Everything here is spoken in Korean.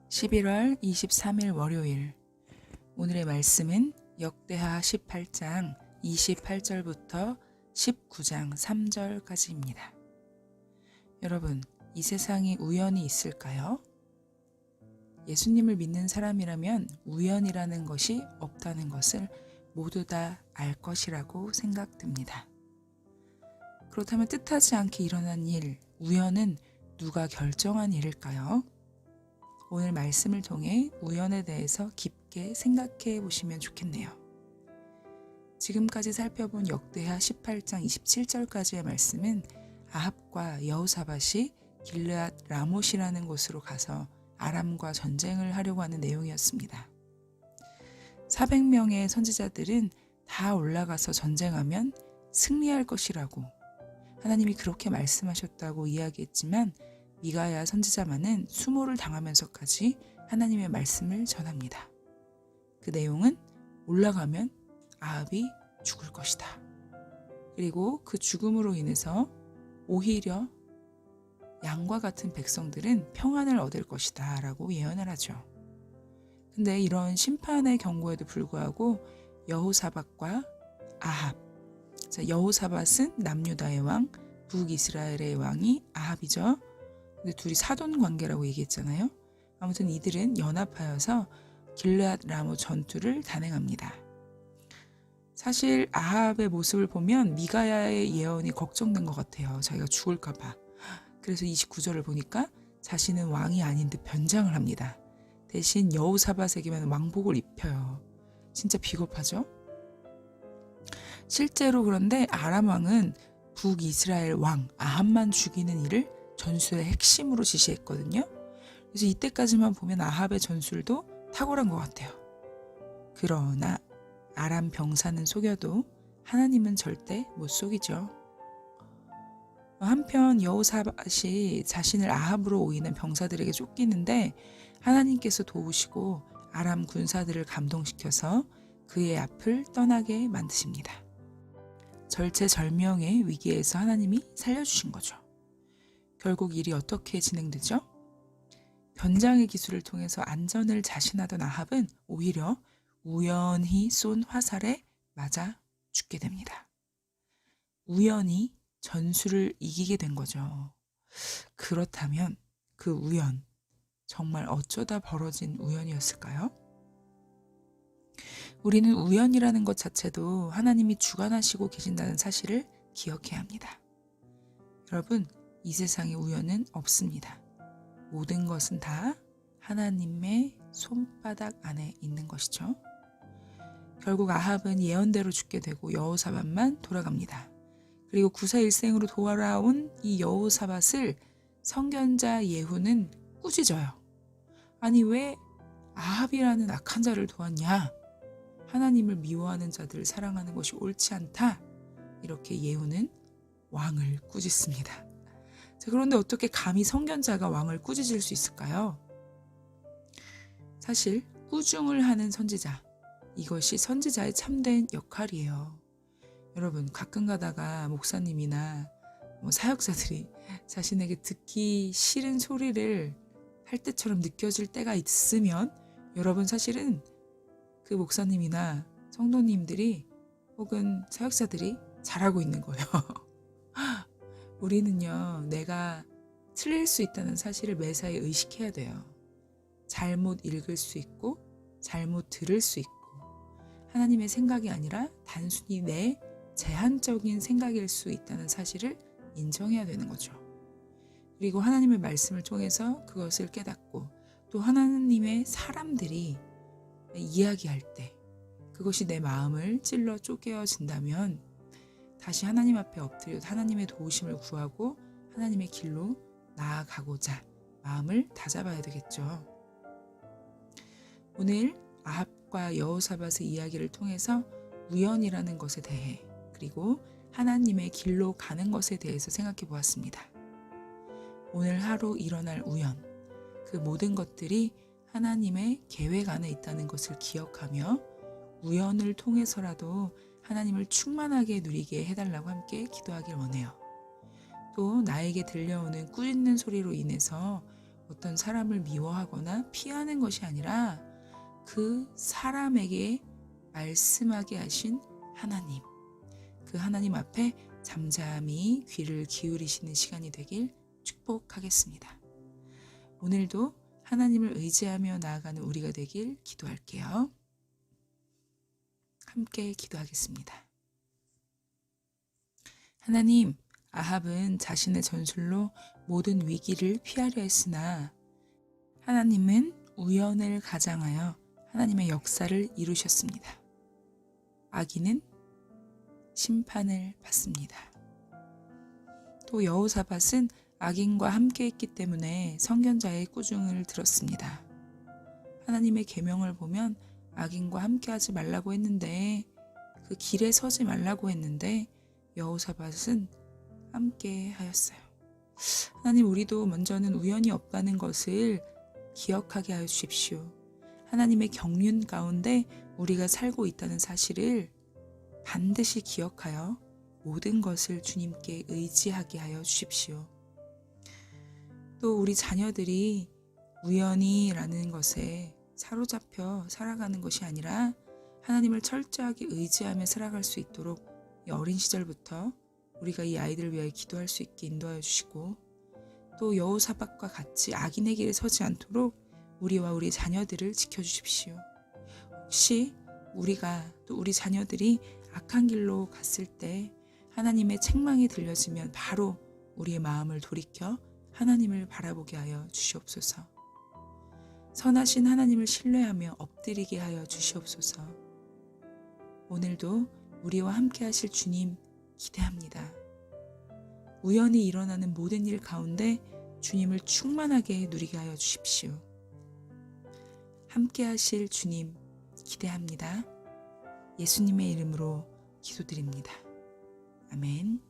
11월 23일 월요일. 오늘의 말씀은 역대하 18장 28절부터 19장 3절까지입니다. 여러분, 이 세상에 우연이 있을까요? 예수님을 믿는 사람이라면 우연이라는 것이 없다는 것을 모두 다 알 것이라고 생각됩니다. 그렇다면 뜻하지 않게 일어난 일, 우연은 누가 결정한 일일까요? 오늘 말씀을 통해 우연에 대해서 깊게 생각해 보시면 좋겠네요. 지금까지 살펴본 역대하 18장 27절까지의 말씀은 아합과 여호사밧이 길르앗 라못이라는 곳으로 가서 아람과 전쟁을 하려고 하는 내용이었습니다. 400명의 선지자들은 다 올라가서 전쟁하면 승리할 것이라고 하나님이 그렇게 말씀하셨다고 이야기했지만 미가야 선지자만은 수모를 당하면서까지 하나님의 말씀을 전합니다. 그 내용은 올라가면 아합이 죽을 것이다. 그리고 그 죽음으로 인해서 오히려 양과 같은 백성들은 평안을 얻을 것이다 라고 예언을 하죠. 근데 이런 심판의 경고에도 불구하고 여호사밧과 아합, 여호사밧은 남유다의 왕, 북이스라엘의 왕이 아합이죠. 근데 둘이 사돈 관계라고 얘기했잖아요. 아무튼 이들은 연합하여서 길르앗 라못 전투를 단행합니다. 사실 아합의 모습을 보면 미가야의 예언이 걱정된 것 같아요. 자기가 죽을까 봐. 그래서 29절을 보니까 자신은 왕이 아닌 듯 변장을 합니다. 대신 여호사밧에게만 왕복을 입혀요. 진짜 비겁하죠? 실제로 그런데 아람 왕은 북이스라엘 왕 아합만 죽이는 일을 전술의 핵심으로 지시했거든요. 그래서 이때까지만 보면 아합의 전술도 탁월한 것 같아요. 그러나 아람 병사는 속여도 하나님은 절대 못 속이죠. 한편 여호사밧이 자신을 아합으로 오이는 병사들에게 쫓기는데 하나님께서 도우시고 아람 군사들을 감동시켜서 그의 앞을 떠나게 만드십니다. 절체절명의 위기에서 하나님이 살려주신 거죠. 결국 일이 어떻게 진행되죠? 변장의 기술을 통해서 안전을 자신하던 아합은 오히려 우연히 쏜 화살에 맞아 죽게 됩니다. 우연히 전술을 이기게 된 거죠. 그렇다면 그 우연, 정말 어쩌다 벌어진 우연이었을까요? 우리는 우연이라는 것 자체도 하나님이 주관하시고 계신다는 사실을 기억해야 합니다. 여러분, 이 세상에 우연은 없습니다. 모든 것은 다 하나님의 손바닥 안에 있는 것이죠. 결국 아합은 예언대로 죽게 되고 여호사밧만 돌아갑니다. 그리고 구사일생으로 돌아온 이 여호사밧을 선견자 예후는 꾸짖어요. 아니 왜 아합이라는 악한 자를 도왔냐? 하나님을 미워하는 자들을 사랑하는 것이 옳지 않다. 이렇게 예후는 왕을 꾸짖습니다. 자, 그런데 어떻게 감히 선견자가 왕을 꾸짖을 수 있을까요? 사실 꾸중을 하는 선지자, 이것이 선지자의 참된 역할이에요. 여러분, 가끔 가다가 목사님이나 사역자들이 자신에게 듣기 싫은 소리를 할 때처럼 느껴질 때가 있으면 여러분 사실은 그 목사님이나 성도님들이 혹은 사역자들이 잘하고 있는 거예요. 우리는요, 내가 틀릴 수 있다는 사실을 매사에 의식해야 돼요. 잘못 읽을 수 있고 잘못 들을 수 있고 하나님의 생각이 아니라 단순히 내 제한적인 생각일 수 있다는 사실을 인정해야 되는 거죠. 그리고 하나님의 말씀을 통해서 그것을 깨닫고 또 하나님의 사람들이 이야기할 때 그것이 내 마음을 찔러 쪼개어진다면 다시 하나님 앞에 엎드려 하나님의 도우심을 구하고 하나님의 길로 나아가고자 마음을 다잡아야 되겠죠. 오늘 아합과 여호사밧의 이야기를 통해서 우연이라는 것에 대해 그리고 하나님의 길로 가는 것에 대해서 생각해 보았습니다. 오늘 하루 일어날 우연, 그 모든 것들이 하나님의 계획 안에 있다는 것을 기억하며 우연을 통해서라도 하나님을 충만하게 누리게 해달라고 함께 기도하길 원해요. 또 나에게 들려오는 꾸짖는 소리로 인해서 어떤 사람을 미워하거나 피하는 것이 아니라 그 사람에게 말씀하게 하신 하나님, 그 하나님 앞에 잠잠히 귀를 기울이시는 시간이 되길 축복하겠습니다. 오늘도 하나님을 의지하며 나아가는 우리가 되길 기도할게요. 함께 기도하겠습니다. 하나님, 아합은 자신의 전술로 모든 위기를 피하려 했으나 하나님은 우연을 가장하여 하나님의 역사를 이루셨습니다. 악인은 심판을 받습니다. 또 여호사밧은 악인과 함께했기 때문에 선견자의 꾸중을 들었습니다. 하나님의 계명을 보면 악인과 함께하지 말라고 했는데, 그 길에 서지 말라고 했는데 여호사밧은 함께하였어요. 하나님, 우리도 먼저는 우연이 없다는 것을 기억하게 하여 주십시오. 하나님의 경륜 가운데 우리가 살고 있다는 사실을 반드시 기억하여 모든 것을 주님께 의지하게 하여 주십시오. 또 우리 자녀들이 우연이라는 것에 사로잡혀 살아가는 것이 아니라 하나님을 철저하게 의지하며 살아갈 수 있도록 이 어린 시절부터 우리가 이 아이들을 위하여 기도할 수 있게 인도하여 주시고, 또 여호사밧과 같이 악인의 길에 서지 않도록 우리와 우리 자녀들을 지켜주십시오. 혹시 우리가 또 우리 자녀들이 악한 길로 갔을 때 하나님의 책망이 들려지면 바로 우리의 마음을 돌이켜 하나님을 바라보게 하여 주시옵소서. 선하신 하나님을 신뢰하며 엎드리게 하여 주시옵소서. 오늘도 우리와 함께 하실 주님 기대합니다. 우연히 일어나는 모든 일 가운데 주님을 충만하게 누리게 하여 주십시오. 함께 하실 주님 기대합니다. 예수님의 이름으로 기도드립니다. 아멘.